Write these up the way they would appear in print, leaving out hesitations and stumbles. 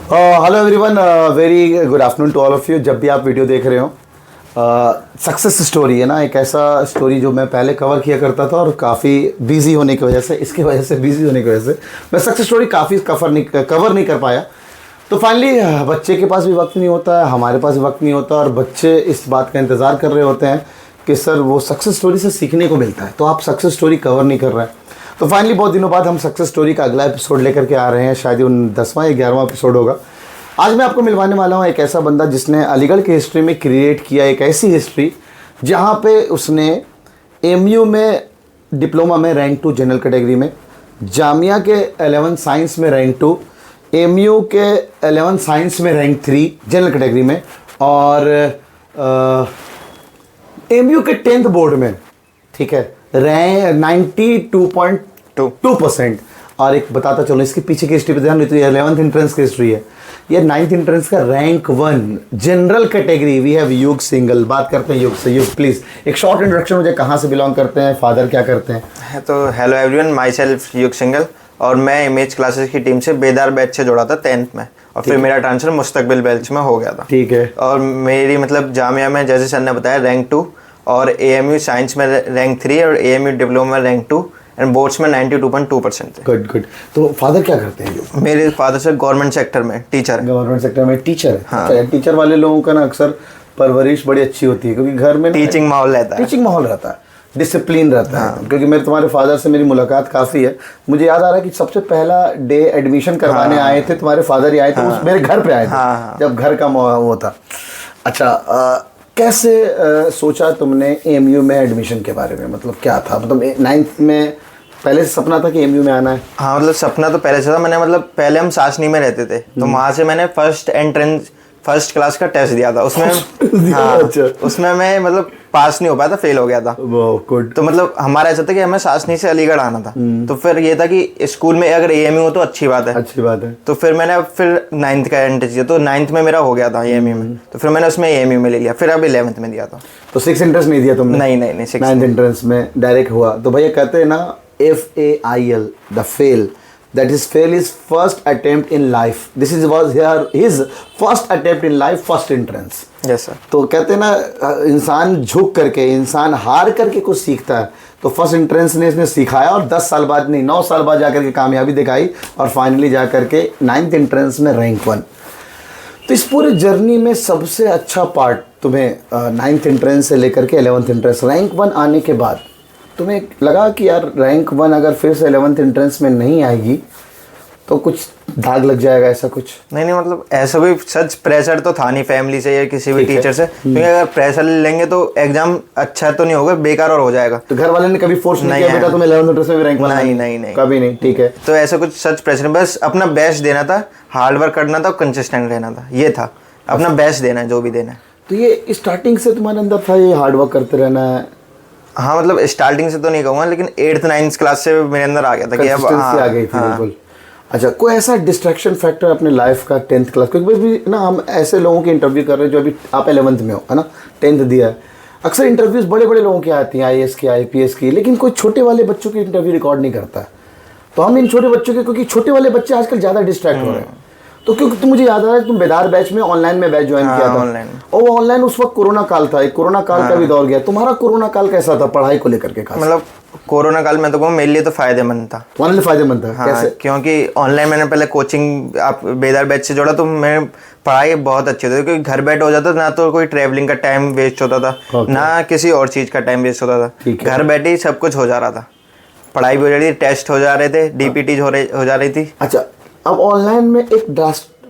Hello everyone, very good afternoon to all of you. जब भी आप वीडियो देख रहे हो, सक्सेस स्टोरी है ना, एक ऐसा स्टोरी जो मैं पहले कवर किया करता था और काफ़ी बिजी होने की वजह से, इसकी वजह से बिजी होने की वजह से मैं सक्सेस स्टोरी काफ़ी कवर नहीं कर पाया। तो फाइनली बच्चे के पास भी वक्त नहीं होता है, हमारे पास वक्त नहीं होता, और बच्चे इस बात का इंतज़ार कर रहे होते हैं कि सर वो सक्सेस स्टोरी से सीखने को मिलता है, तो आप सक्सेस स्टोरी कवर नहीं कर रहे हैं। तो फाइनली बहुत दिनों बाद हम सक्सेस स्टोरी का अगला एपिसोड लेकर के आ रहे हैं, शायद 10वां या 11वां एपिसोड होगा। आज मैं आपको मिलवाने वाला हूँ एक ऐसा बंदा जिसने अलीगढ़ की हिस्ट्री में क्रिएट किया एक ऐसी हिस्ट्री जहाँ पे उसने एमयू में डिप्लोमा में रैंक 2 जनरल कैटेगरी में, जामिया के 11 साइंस में रैंक 2, एमयू के 11 साइंस में रैंक 3 जनरल कैटेगरी में, और एमयू के 10th बोर्ड में, ठीक है, रैंक 92.2%। और एक बताता चलो इसके पीछे की हिस्ट्री पे ध्यान, नहीं तो ये 11th एंट्रेंस की हिस्ट्री है, ये 9th एंट्रेंस का rank 1 general category. We have Yug single. बात करते हैं युग से। युग प्लीज एक शॉर्ट इंट्रोडक्शन, मुझे कहाँ से बिलोंग करते हैं, फादर क्या करते हैं। तो हेलो एवरीवन, माई सेल्फ युग सिंगल, और मैं इमेज क्लासेस की टीम से बेदार बैच से जुड़ा था 10th में, और फिर मेरा ट्रांसफर मुस्तकबिल बैच में हो गया था। ठीक है। और मेरी मतलब जामिया में जैसे सर ने बताया रैंक 2, और एएमयू साइंस में रैंक 3, और एएमयू डिप्लोमा में रैंक 2, एंड बोर्ड्स में 92.2% थे। Good good. तो फादर क्या करते हैं? मेरे फादर से गवर्नमेंट सेक्टर में टीचर है। गवर्नमेंट सेक्टर में टीचर है। हाँ। अच्छा, टीचर वाले लोगों का ना अक्सर परवरिश बड़ी अच्छी होती है, क्योंकि घर में टीचिंग माहौल रहता है, टीचिंग माहौल रहता है, डिसिप्लिन रहता है। क्योंकि मेरे तुम्हारे फादर से मेरी मुलाकात काफ़ी है। मुझे याद आ रहा है कि सबसे पहला डे एडमिशन करवाने आए थे तुम्हारे फादर ही आए थे, उस मेरे घर पे आए थे, जब घर का वो था। अच्छा, कैसे सोचा तुमने एमयू में एडमिशन के बारे में? मतलब क्या था, मतलब 9th में पहले से सपना था कि एमयू में आना है? हाँ, मतलब सपना तो पहले से था। मैंने मतलब पहले हम सासनी में रहते थे, तो वहाँ से मैंने फर्स्ट क्लास का टेस्ट दिया था। उसमें हाँ, अच्छा। उसमें मैं मतलब पास नहीं हो पाया था, फेल हो गया था। गुड। तो मतलब हमारा ऐसा था कि हमें सासनी से अलीगढ़ आना था, तो फिर ये था कि स्कूल में अगर एएमयू हो तो अच्छी बात है। अच्छी बात है। तो फिर मैंने 9th का एंट्री दिया, तो 9th में मेरा हो गया था एएमयू में, तो फिर मैंने उसमें एएमयू में ले लिया। फिर अब 11th में दिया था। तो 6 एंट्रेंस नहीं दिया तुमने? नहीं, 9th एंट्रेंस में डायरेक्ट हुआ। तो भैया कहते हैं ना, FAIL, the fail, that is fail is first attempt in life. This was his first attempt in life, first entrance. Yes sir. तो कहते हैं ना, इंसान झुक करके, इंसान हार करके कुछ सीखता है। तो फर्स्ट एंट्रेंस ने इसने सिखाया, और 10 साल बाद नहीं, 9 साल बाद जाकर के कामयाबी दिखाई, और फाइनली जाकर के 9th एंट्रेंस में रैंक 1। तो इस पूरे जर्नी में सबसे अच्छा पार्ट तुम्हें 9th एंट्रेंस से लेकर के 11th एंट्रेंस रैंक 1 आने के बाद तुम्हें लगा कि यार रैंक 1 अगर फिर से 11th एंट्रेंस में नहीं आएगी तो कुछ दाग लग जाएगा, ऐसा कुछ? नहीं, मतलब ऐसा कोई सच प्रेशर तो था नहीं फैमिली से या किसी भी टीचर से, क्योंकि अगर प्रेशर लेंगे तो एग्जाम अच्छा तो नहीं होगा, बेकार और हो जाएगा। तो घर वाले ने कभी फोर्स नहीं किया बेटा तुम्हें 11th एंट्रेंस में भी रैंक 1? नहीं, कभी नहीं। ठीक है। तो ऐसा कुछ सच प्रेशर, बस अपना बेस्ट देना था, हार्ड वर्क करना था, कंसिस्टेंट रहना था, ये था। अपना बेस्ट देना है, जो भी देना है। तो ये स्टार्टिंग से तुम्हारे अंदर था, ये हार्ड वर्क करते रहना है? हाँ, मतलब स्टार्टिंग से तो नहीं कहूँगा, लेकिन 8th 9th क्लास से मेरे अंदर आ गया था कि अब आ गई थी। बिल्कुल। अच्छा, कोई ऐसा डिस्ट्रैक्शन फैक्टर अपने लाइफ का 10th क्लास? क्योंकि भी ना हम ऐसे लोगों के इंटरव्यू कर रहे हैं जो अभी आप 11th में हो, है ना, 10th दिया है। अक्सर इंटरव्यूज बड़े बड़े लोगों की आती हैं, IAS की, IPS की, लेकिन कोई छोटे वाले बच्चों की इंटरव्यू रिकॉर्ड नहीं करता है। तो हम इन छोटे बच्चों के, क्योंकि छोटे वाले बच्चे आजकल ज़्यादा डिस्ट्रैक्ट हो रहे हैं, तो क्योंकि तुम, मुझे याद आ रहा है तुम बेदार बैच में ऑनलाइन में बैच ज्वाइन किया था। ऑनलाइन। और वो ऑनलाइन उस वक्त कोरोना काल था, एक कोरोना काल का भी दौर गया। तुम्हारा कोरोना काल कैसा था पढ़ाई को लेकर के? मतलब कोरोना काल में तो कहूँ मेरे लिए तो फायदेमंद था। तुम्हारे लिए फायदेमंद था? हाँ, कैसे? क्योंकि ऑनलाइन मैंने पहले कोचिंग, आप बेदार बैच से जोड़ा, तो मैं पढ़ाई बहुत अच्छी होती थी, क्योंकि घर बैठ हो जाता था, ना तो कोई ट्रैवलिंग का टाइम वेस्ट होता था, ना किसी और चीज़ का टाइम वेस्ट होता था। घर बैठे ही सब कुछ हो जा रहा था, पढ़ाई भी हो जा रही थी, टेस्ट हो जा रहे थे, DPT हो जा रही थी। अच्छा, अब ऑनलाइन में एक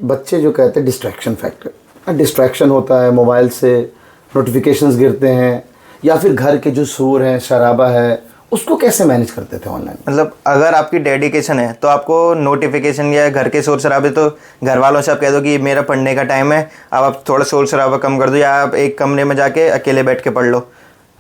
बच्चे जो कहते हैं डिस्ट्रैक्शन फैक्टर, डिस्ट्रैक्शन होता है मोबाइल से, नोटिफिकेशंस गिरते हैं, या फिर घर के जो शोर है, शराबा है, उसको कैसे मैनेज करते थे ऑनलाइन? मतलब अगर आपकी डेडिकेशन है तो आपको नोटिफिकेशन या घर के शोर शराबे, तो घर वालों से आप कह दो कि मेरा पढ़ने का टाइम है, अब आप थोड़ा शोर शराबा कम कर दो, या आप एक कमरे में जाके अकेले बैठ के पढ़ लो।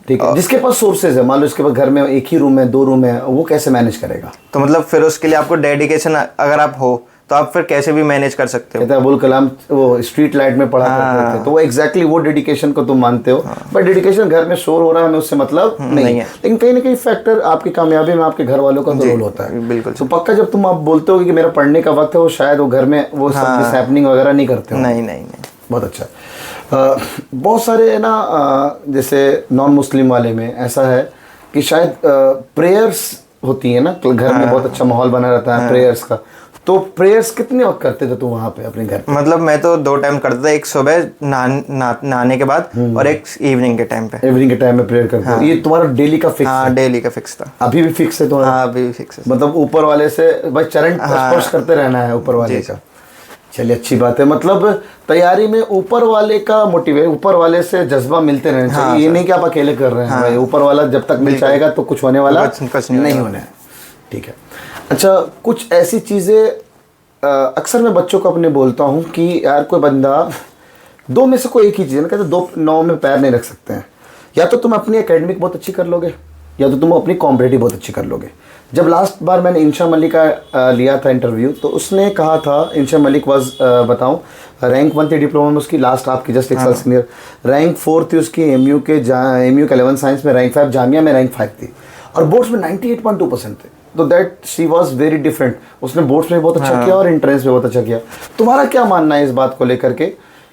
ठीक है। जिसके पास सोर्सेज है, मान लो इसके पास घर में एक ही रूम है, 2 रूम है, वो कैसे मैनेज करेगा? तो मतलब फिर उसके लिए आपको डेडिकेशन अगर आप हो तो आप फिर कैसे भी मैनेज कर सकते हो। कहता है अबुल कलाम वो स्ट्रीट लाइट में पढ़ा करते थे, तो वो एग्जैक्टली वो डेडिकेशन को तुम मानते हो। बट डेडिकेशन घर में शोर हो रहा है हमें उससे मतलब नहीं है, लेकिन कहीं ना कहीं फैक्टर आपकी कामयाबी में आपके घर वालों का रोल होता है। बिल्कुल। तो पक्का जब तुम आप बोलते हो कि मेरा पढ़ने का वक्त है, वो शायद वो घर में वो सब हैपनिंग वगैरह नहीं करते हो। नहीं। बहुत अच्छा। बहुत सारे है ना जैसे नॉन मुस्लिम वाले में ऐसा है कि शायद प्रेयर्स होती है ना घर में, बहुत अच्छा माहौल बना रहता है प्रेयर्स का। तो प्रेयर्स कितने वक्त करते थे तू वहाँ पे अपने घर पे? मतलब मैं तो 2 टाइम करता था, एक सुबह नहाने के बाद और एक इवनिंग के टाइम पे। इवनिंग के टाइम में प्रेयर करते हो? ये तुम्हारा डेली का फिक्स? हाँ, डेली का फिक्स था। अभी भी फिक्स है तुम्हारा? हाँ, अभी भी फिक्स है। मतलब ऊपर वाले से बस चरण स्पर्श करते रहना है ऊपर वाले का। चलिए अच्छी बात है। मतलब तैयारी में ऊपर वाले का मोटिवेट, ऊपर वाले से जज्बा मिलते रहने चाहिए। ये नहीं कि आप अकेले कर रहे हैं भाई, ऊपर वाला जब तक मिल जाएगा तो कुछ होने वाला नहीं होना है। ठीक है। अच्छा, कुछ ऐसी चीज़ें अक्सर मैं बच्चों को अपने बोलता हूँ कि यार कोई बंदा 2 में से कोई एक ही चीज़ है ना, कहते 2 नाव में पैर नहीं रख सकते हैं। या तो तुम अपनी एकेडमिक बहुत अच्छी कर लोगे, या तो तुम अपनी कॉम्पिटिटिव बहुत अच्छी कर लोगे। जब लास्ट बार मैंने इंशा मलिक का लिया था इंटरव्यू, तो उसने कहा था, इंशा मलिक वाज बताऊं, रैंक 1 थी डिप्लोमा में उसकी, लास्ट आपकी जस्ट 1 साल सीनियर। रैंक 4 थी उसकी एमयू के 11 साइंस में, रैंक 5 जामिया में, रैंक 5 थी, और बोर्ड्स में 98.2% थे। तो that she was very different. उसने बोर्ड्स में बहुत अच्छा किया और एंट्रेंस में बहुत अच्छा किया। तुम्हारा क्या मानना है इस बात को लेकर के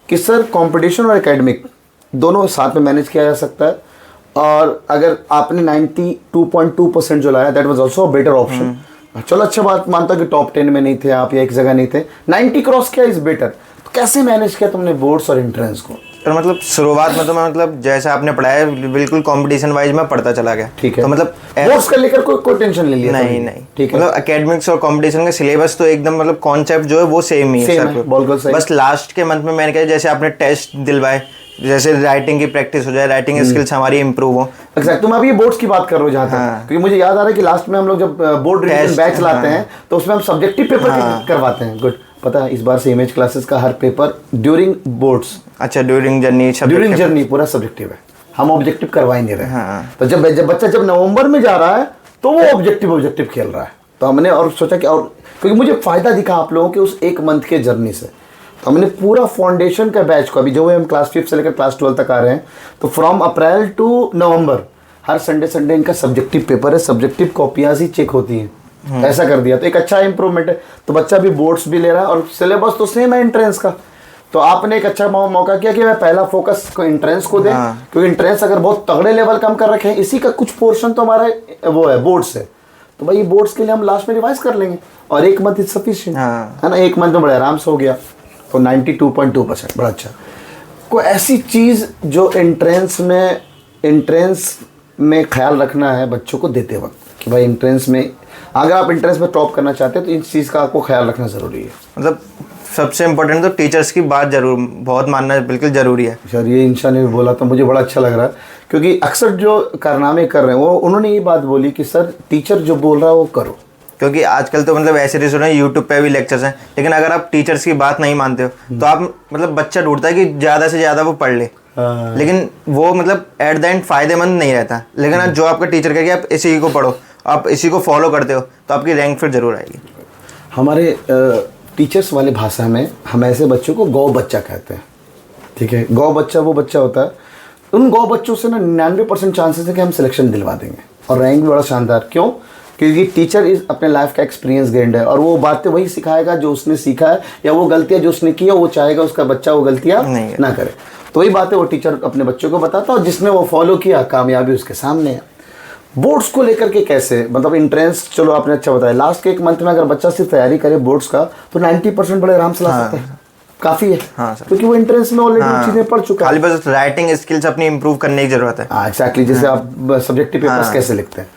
कि सर कंपटीशन और एकेडमिक दोनों साथ में मैनेज किया जा सकता है? और अगर आपने 92.2% जो लाया, that was also a better option. चलो अच्छा बात मानता कि टॉप 10 में नहीं थे आप या एक जगह नहीं थे, 90 क्रॉस किया इज बेटर। तो कैसे मैनेज किया तुमने बोर्ड्स और एंट्रेंस को? तो मतलब शुरुआत में तो मैं मतलब जैसा आपने पढ़ाया बिल्कुल कंपटीशन वाइज में पढ़ता चला गया। ठीक है। तो मतलब बोर्ड्स का लेकर कोई टेंशन ले लिया? नहीं। ठीक है। मतलब एकेडमिक्स और कंपटीशन का सिलेबस तो एकदम मतलब कॉन्सेप्ट जो है वो सेम ही है। बस लास्ट के मंथ में मैंने कहा जैसे आपने टेस्ट दिलवाए, जैसे राइटिंग की प्रैक्टिस हो जाए, राइटिंग स्किल्स हमारी इंप्रूव हो। एग्जैक्ट। तुम अभी बोर्ड्स की बात कर रहे हो जहाँ तक, क्योंकि मुझे याद आ रहा है कि लास्ट में हम लोग जब बोर्ड रिवीजन बैच लाते हैं तो उसमें हम सब्जेक्टिव पेपर करवाते हैं। गुड। पता है इस बार से इमेज क्लासेस का हर पेपर ड्यूरिंग बोर्ड्स, अच्छा ड्यूरिंग जर्नी पूरा सब्जेक्टिव है, हम ऑब्जेक्टिव करवा ही नहीं रहे। तो जब बच्चा जब नवंबर में जा रहा है तो वो ऑब्जेक्टिव खेल रहा है। तो हमने और सोचा कि और क्योंकि मुझे फायदा दिखा आप लोगों के उस 1 मंथ के जर्नी से, तो हमने पूरा फाउंडेशन का बैच को, अभी जो हम क्लास 5 से लेकर क्लास 12 तक आ रहे हैं, तो फ्रॉम अप्रैल टू नवंबर हर संडे इनका सब्जेक्टिव पेपर है, सब्जेक्टिव कॉपियाँ ही चेक होती हैं। ऐसा कर दिया तो एक अच्छा इंप्रूवमेंट है। तो बच्चा भी बोर्ड्स भी ले रहा है और सिलेबस तो सेम है एंट्रेंस का। तो आपने एक अच्छा मौका किया कि मैं पहला फोकस को एंट्रेंस को दें, क्योंकि एंट्रेंस अगर बहुत तगड़े लेवल कम कर रखे हैं, इसी का कुछ पोर्शन तो हमारा वो है बोर्ड्स है, तो भाई बोर्ड्स के लिए हम लास्ट में रिवाइज कर लेंगे और 1 मंथ इज सफिशिएंट है ना। 1 मंथ में बड़े आराम से हो गया। तो 92.2% बड़ा अच्छा। कोई ऐसी चीज़ जो एंट्रेंस में ख्याल रखना है बच्चों को देते वक्त कि भाई एंट्रेंस में, अगर आप एंट्रेंस में टॉप करना चाहते हैं तो इस चीज़ का आपको ख्याल रखना ज़रूरी है? मतलब सबसे इम्पोर्टेंट तो टीचर्स की बात जरूर बहुत मानना बिल्कुल ज़रूरी है। सर ये इंशा ने बोला तो मुझे बड़ा अच्छा लग रहा है, क्योंकि अक्सर जो कारनामे कर रहे हैं वो उन्होंने ये बात बोली कि सर टीचर जो बोल रहा है वो करो। क्योंकि आजकल तो मतलब ऐसे रिसोर्स हैं, यूट्यूब पे भी लेक्चर्स हैं, लेकिन अगर आप टीचर्स की बात नहीं मानते हो तो आप मतलब बच्चा ढूंढता है कि ज़्यादा से ज़्यादा वो पढ़ ले, लेकिन वो मतलब एट द एंड फायदेमंद नहीं रहता। लेकिन जो आपका टीचर कहेगा आप इसी को पढ़ो, आप इसी को फॉलो करते हो, तो आपकी रैंक फिर जरूर आएगी। हमारे टीचर्स वाले भाषा में हम ऐसे बच्चों को गौ बच्चा कहते हैं। ठीक है, गौ बच्चा वो बच्चा होता है, उन गौ बच्चों से ना 99% चांसेस है कि हम सिलेक्शन दिलवा देंगे और रैंक भी बड़ा शानदार। क्यों? क्योंकि टीचर इस अपने लाइफ का एक्सपीरियंस गेंड है और वो बातें वही सिखाएगा जो उसने सीखा है, या वो गलतियाँ जो उसने की है वो चाहेगा उसका बच्चा वो गलतियाँ ना करे। तो वही बातें वो टीचर अपने बच्चों को बताता है और जिसने वो फॉलो किया कामयाबी उसके सामने है। बोर्ड्स को लेकर के कैसे, मतलब एंट्रेंस चलो आपने अच्छा बताया, लास्ट के 1 मंथ में अगर बच्चा सिर्फ तैयारी करे बोर्ड्स का तो 90% बड़े आराम से ला सकते हैं। काफ़ी है क्योंकि वो एंट्रेंस में ऑलरेडी चीज़ें पढ़ चुका है। खाली बस राइटिंग स्किल्स अपनी इंप्रूव करने की जरूरत है। एग्जैक्टली, जैसे आप सब्जेक्टिव पेपर्स कैसे लिखते हैं।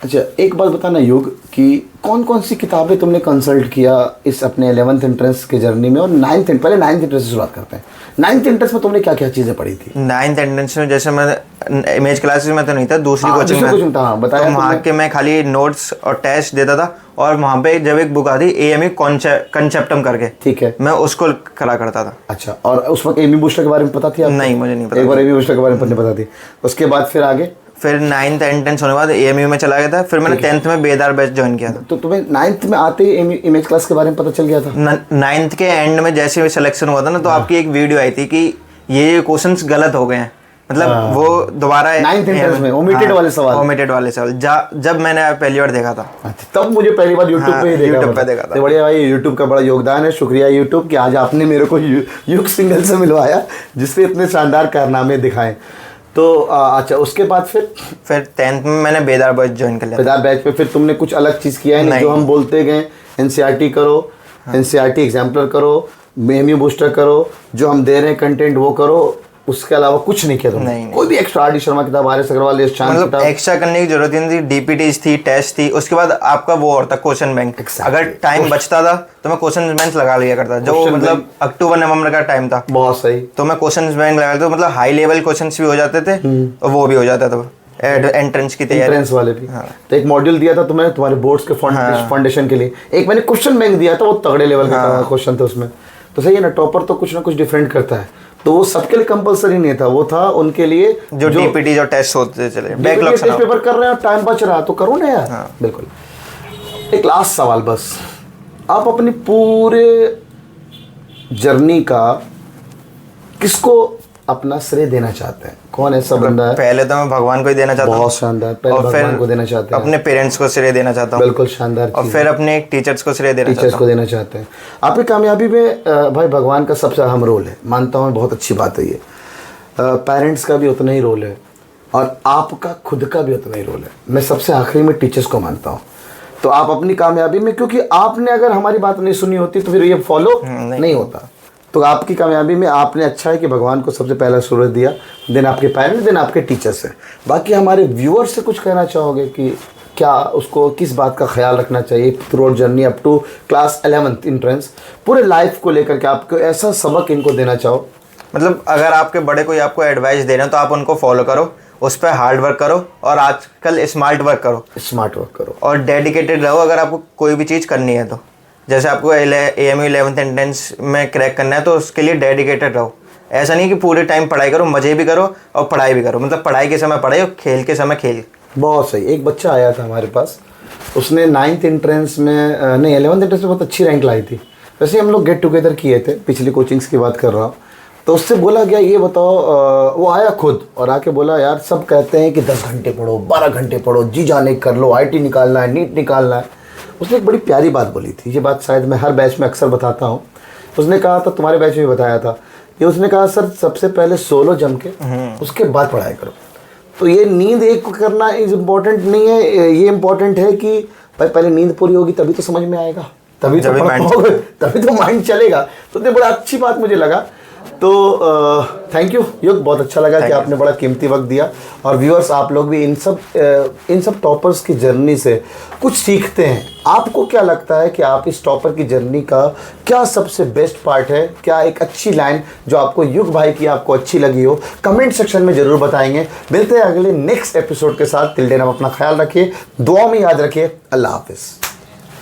अच्छा एक बात बताना युग कि कौन कौन सी किताबें तुमने कंसल्ट किया इस अपने 11th एंट्रेंस के जर्नी में, और 9th पहले 9th एंट्रेंस से शुरुआत करते हैं। 9th एंट्रेंस में तुमने क्या क्या चीज़ें पढ़ी थी? 9th एंट्रेंस में जैसे मैं इमेज क्लासेस में तो नहीं था, दूसरी कोचिंग में था, बताया तो वहाँ के मैं खाली नोट्स और टेस्ट देता था, और वहाँ पे जब एक बुक आती AME कंसेप्टम करके, ठीक है, मैं उसको करा करता था। अच्छा, और उस वक्त एमी बूस्टर के बारे में पता थी आपको? नहीं, मुझे नहीं पता। एक बार एमी बूस्टर के बारे में पता थी, उसके बाद फिर आगे फिर 9th एंट्रेंस होने के बाद AMU में चला गया था, फिर मैंने 10th में बेदार बैच ज्वाइन किया था। तो तुम्हें 9th में आते ही इमेज क्लास के बारे में पता चल गया था? 9th के एंड में जैसे भी सिलेक्शन हुआ था ना, तो आपकी एक वीडियो आई थी कि ये क्वेश्चंस गलत हो गए हैं, मतलब वो दोबारा 9th एंट्रेंस में ओमिटेड वाले सवाल, ओमिटेड वाले सवाल जब मैंने पहली बार देखा था, तब मुझे पहली बार यूट्यूब पे ही देखा, यूट्यूब पे देखा था। तो बढ़िया भाई, यूट्यूब का बड़ा योगदान है। शुक्रिया यूट्यूब कि आज आपने मेरे को युग सिंगल से मिलवाया जिससे इतने शानदार कारनामे दिखाए। तो अच्छा, उसके बाद फिर 10th में मैंने बेदार बैच ज्वाइन कर लिया। बेदार बैच में फिर तुमने कुछ अलग चीज़ किया है नहीं? जो हम बोलते गए NCERT करो, NCERT एग्जाम्पलर करो, AMU बूस्टर करो, जो हम दे रहे हैं कंटेंट वो करो, उसके अलावा कुछ नहीं किया तुमने? नहीं। कोई भी एक्स्ट्रा RD शर्मा किताब, RS अग्रवाल, मतलब एक्स्ट्रा करने की जरूरत नहीं थी। DPTs थी, टेस्ट थी, उसके बाद आपका वो और था क्वेश्चन बैंक। अगर टाइम बचता था तो मैं क्वेश्चन बैंक लगा लिया करता, जो मतलब अक्टूबर नवंबर का टाइम था। बहुत सही। तो मैं क्वेश्चन बैंक लगा लेता, मतलब हाई लेवल क्वेश्चन भी हो जाते थे और वो भी हो जाता था एंट्रेंस की तैयारी, एंट्रेंस वाले भी। तो एक मॉड्यूल दिया था तुम्हें तुम्हारे बोर्ड्स के फाउंडेशन के लिए, एक मैंने क्वेश्चन बैंक दिया था, वो तगड़े लेवल का क्वेश्चन था उसमें। तो सही है ना, टॉपर तो कुछ ना कुछ डिफरेंट करता है, तो वो सबके लिए कंपलसरी नहीं था, वो था उनके लिए जो DPT जो टेस्ट होते चले, बैकलॉग टेस्ट पेपर कर रहे हैं, टाइम बच रहा तो करो ना यार। बिल्कुल। एक लास्ट सवाल बस, आप अपनी पूरे जर्नी का किसको अपना श्रेय देना चाहते हैं? कौन ऐसा बंदा है? पहले तो मैं भगवान को ही देना चाहता हूँ। बहुत शानदार। पहले भगवान को देना चाहते हैं, अपने पेरेंट्स को श्रेय देना चाहता हूँ। बिल्कुल शानदार। और फिर अपने टीचर्स को श्रेय देना चाहते हैं। आपकी कामयाबी में भाई भगवान का सबसे अहम रोल है, मानता हूँ, बहुत अच्छी बात है ये। पेरेंट्स का भी उतना ही रोल है और आपका खुद का भी उतना ही रोल है। मैं सबसे आखिरी में टीचर्स को मानता हूँ। तो आप अपनी कामयाबी में, क्योंकि आपने अगर हमारी बात नहीं सुनी होती तो फिर ये फॉलो नहीं होता। तो आपकी कामयाबी में आपने, अच्छा है कि भगवान को सबसे पहला सूरज दिया, देन आपके पेरेंट्स, देन आपके टीचर्स है। बाकी हमारे व्यूअर्स से कुछ कहना चाहोगे कि क्या उसको किस बात का ख्याल रखना चाहिए through journey up to class 11th entrance, पूरे लाइफ को लेकर के आपको ऐसा सबक इनको देना चाहो? मतलब अगर आपके बड़े कोई आपको एडवाइस दे रहे हैं तो आप उनको फॉलो करो, उस पर हार्ड वर्क करो और आजकल स्मार्ट वर्क करो और डेडिकेटेड रहो। अगर आपको कोई भी चीज़ करनी है तो, जैसे आपको AMU 11th एंट्रेंस में क्रैक करना है तो उसके लिए डेडिकेटेड रहो। ऐसा नहीं कि पूरे टाइम पढ़ाई करो, मज़े भी करो और पढ़ाई भी करो, मतलब पढ़ाई के समय पढ़ाई और खेल के समय खेल। बहुत सही। एक बच्चा आया था हमारे पास, उसने 9th एंट्रेंस में नहीं 11th एंट्रेंस में बहुत अच्छी रैंक लाई थी। वैसे हम लोग गेट टुगेदर किए थे, पिछली कोचिंग्स की बात कर रहा हूँ। तो उससे बोला गया ये बताओ, वो आया खुद और आके बोला यार सब कहते हैं कि 10 घंटे पढ़ो, 12 घंटे पढ़ो, जी जाने कर लो, IIT निकालना है, नीट निकालना है। उसने एक बड़ी प्यारी बात बोली थी, ये बात शायद मैं हर बैच में अक्सर बताता हूँ। उसने कहा था, तुम्हारे बैच में भी बताया था ये, उसने कहा सर सबसे पहले सोलो जम के उसके बाद पढ़ाई करो। तो ये नींद एक करना इज इम्पोर्टेंट नहीं है, ये इम्पोर्टेंट है कि भाई पहले नींद पूरी होगी तभी तो समझ में आएगा, तभी तो माइंड चलेगा। तो ये बड़ा अच्छी बात मुझे लगा। तो थैंक यू युग, बहुत अच्छा लगा कि आपने बड़ा कीमती वक्त दिया। और व्यूअर्स, आप लोग भी इन सब टॉपर्स की जर्नी से कुछ सीखते हैं। आपको क्या लगता है कि आप इस टॉपर की जर्नी का क्या सबसे बेस्ट पार्ट है? क्या एक अच्छी लाइन जो आपको युग भाई की आपको अच्छी लगी हो, कमेंट सेक्शन में ज़रूर बताएंगे। मिलते हैं अगले नेक्स्ट एपिसोड के साथ। टिल देन आप अपना ख्याल रखिए, दुआ में याद रखिए। अल्लाह हाफिज़।